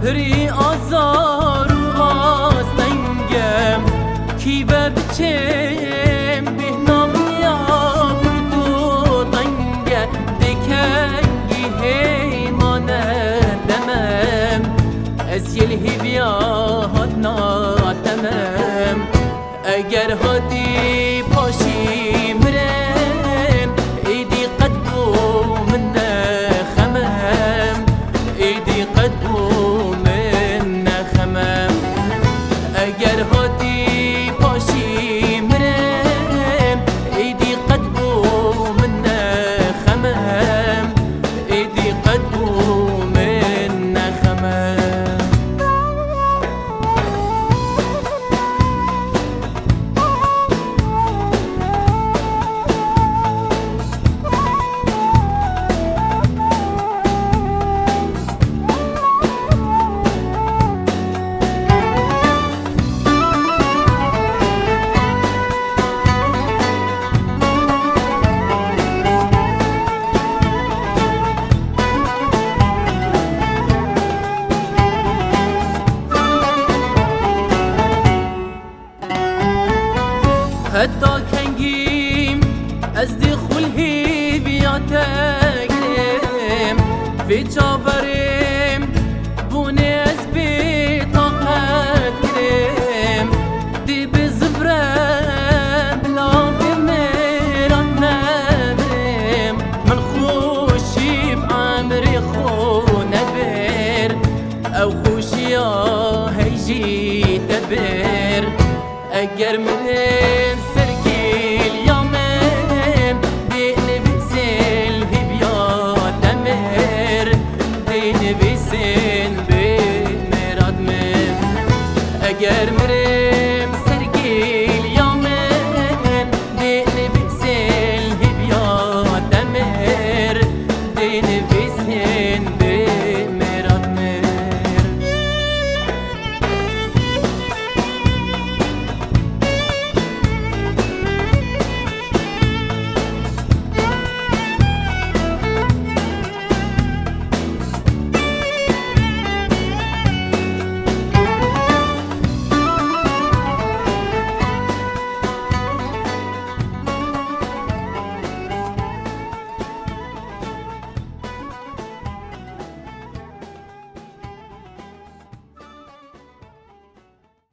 پری آزار و آستنگم کی و بچم بهنامیا بردو تنگه دکنگی هیمانه دمم از یلهی بیا هدنا تمام اگر هدی پاشی مرم ایدی قدو من خمم ایدی قدو من خمم اگر هدی پاشی مرم ایدی قدو من خمم ایدی قدو من خمم حتی کنگیم از دخول هی بیاتگرم و چاورم بونه از بی طاقت گرم دی بزبرم بلا بمیران نبرم من خوشی بعمری خو نبر او خوشی هیجی تبر اگر من سرکیل یامم بنویسن هبیات امر بنویسن بمراد من اگر